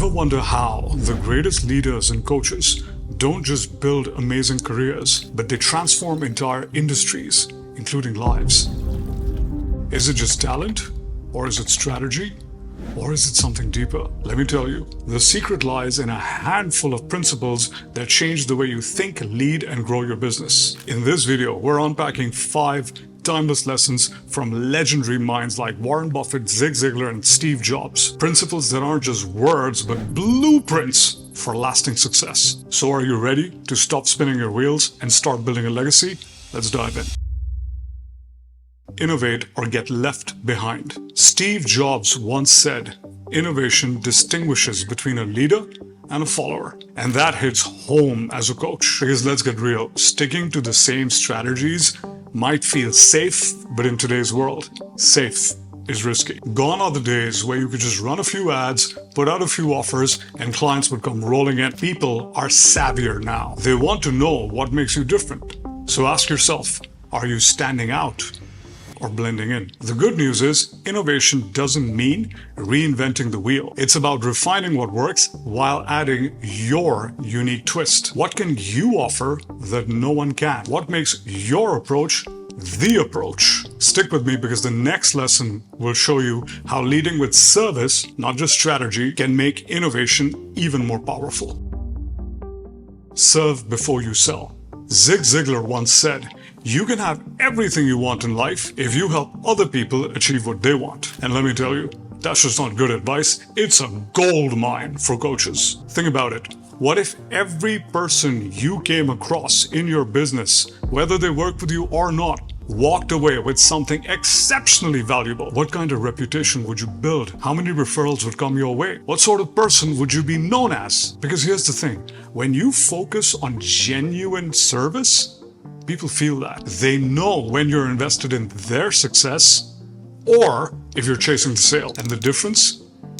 Ever wonder how the greatest leaders and coaches don't just build amazing careers, but they transform entire industries, including lives? Is it just talent? Or is it strategy? Or is it something deeper? Let me tell you, the secret lies in a handful of principles that change the way you think, lead, and grow your business. In this video, we're unpacking 5 timeless lessons from legendary minds like Warren Buffett, Zig Ziglar, and Steve Jobs. Principles that aren't just words, but blueprints for lasting success. So are you ready to stop spinning your wheels and start building a legacy? Let's dive in. Innovate or get left behind. Steve Jobs once said, "Innovation distinguishes between a leader and a follower." And that hits home as a coach. Because let's get real, sticking to the same strategies might feel safe, but in today's world, safe is risky. Gone are the days where you could just run a few ads, put out a few offers, and clients would come rolling in. People are savvier now. They want to know what makes you different. So ask yourself, are you standing out or blending in? The good news is, innovation doesn't mean reinventing the wheel. It's about refining what works while adding your unique twist. What can you offer that no one can? What makes your approach the approach? Stick with me because the next lesson will show you how leading with service, not just strategy, can make innovation even more powerful. Serve before you sell. Zig Ziglar once said, "You can have everything you want in life if you help other people achieve what they want." And let me tell you, that's just not good advice. It's a gold mine for coaches. Think about it. What if every person you came across in your business, whether they work with you or not, walked away with something exceptionally valuable? What kind of reputation would you build? How many referrals would come your way? What sort of person would you be known as? Because here's the thing, when you focus on genuine service, people feel that. They know when you're invested in their success or if you're chasing the sale. And the difference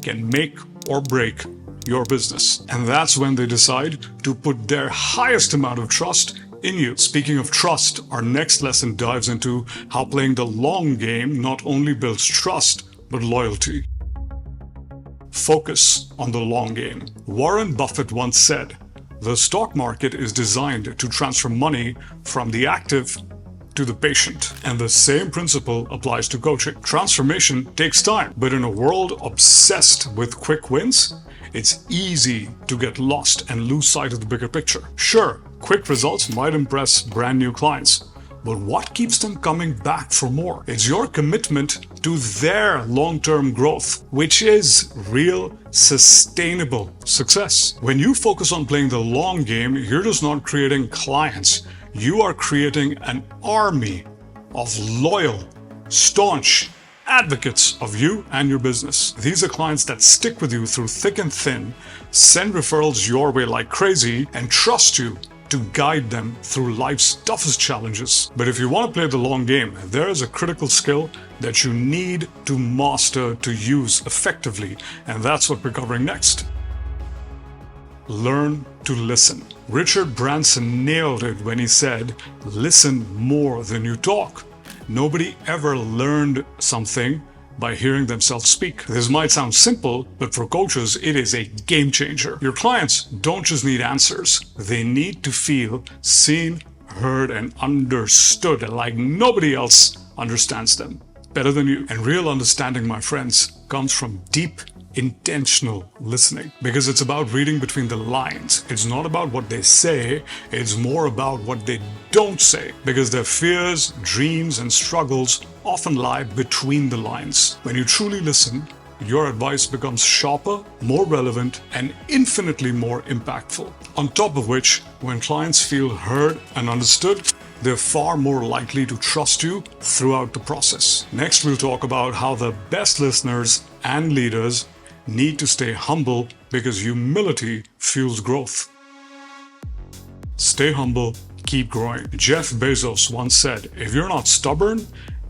can make or break your business. And that's when they decide to put their highest amount of trust in you. Speaking of trust, our next lesson dives into how playing the long game not only builds trust, but loyalty. Focus on the long game. Warren Buffett once said, "The stock market is designed to transfer money from the active to the patient." And the same principle applies to coaching. Transformation takes time, but in a world obsessed with quick wins, it's easy to get lost and lose sight of the bigger picture. Sure, quick results might impress brand new clients, but what keeps them coming back for more? It's your commitment to their long-term growth, which is real, sustainable success. When you focus on playing the long game, you're just not creating clients. You are creating an army of loyal, staunch advocates of you and your business. These are clients that stick with you through thick and thin, send referrals your way like crazy, and trust you to guide them through life's toughest challenges. But if you want to play the long game, there is a critical skill that you need to master to use effectively, and that's what we're covering next. Learn to listen. Richard Branson nailed it when he said, "Listen more than you talk." Nobody ever learned something by hearing themselves speak. This might sound simple, but for coaches, it is a game changer. Your clients don't just need answers. They need to feel seen, heard, and understood like nobody else understands them better than you. And real understanding, my friends, comes from deep, intentional listening. Because it's about reading between the lines. It's not about what they say, it's more about what they don't say. Because their fears, dreams, and struggles often lie between the lines. When you truly listen, your advice becomes sharper, more relevant, and infinitely more impactful. On top of which, when clients feel heard and understood, they're far more likely to trust you throughout the process. Next, we'll talk about how the best listeners and leaders need to stay humble because humility fuels growth. Stay humble, keep growing. Jeff Bezos once said, "If you're not stubborn,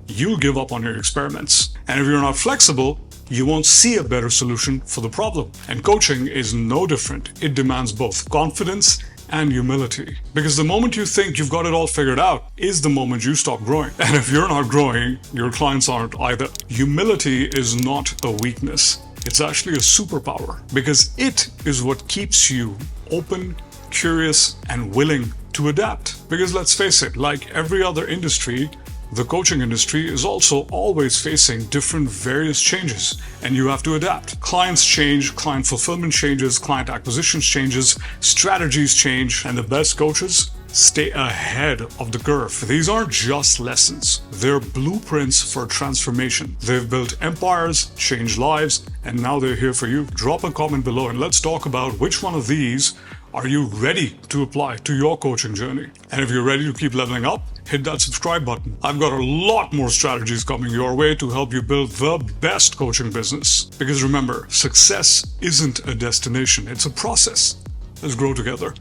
you'll give up on your experiments. And if you're not flexible, you won't see a better solution for the problem." And coaching is no different. It demands both confidence and humility. Because the moment you think you've got it all figured out is the moment you stop growing. And if you're not growing, your clients aren't either. Humility is not a weakness. It's actually a superpower because it is what keeps you open, curious, and willing to adapt. Because let's face it, like every other industry, the coaching industry is also always facing different various changes, and you have to adapt. Clients change, client fulfillment changes, client acquisition changes, strategies change, and the best coaches stay ahead of the curve. These aren't just lessons, they're blueprints for transformation. They've built empires, changed lives, and now they're here for you. Drop a comment below and let's talk about which one of these are you ready to apply to your coaching journey. And if you're ready to keep leveling up, hit that subscribe button. I've got a lot more strategies coming your way to help you build the best coaching business. Because remember, success isn't a destination, it's a process. Let's grow together.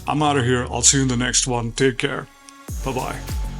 I'm out of here. I'll see you in the next one. Take care. Bye-bye.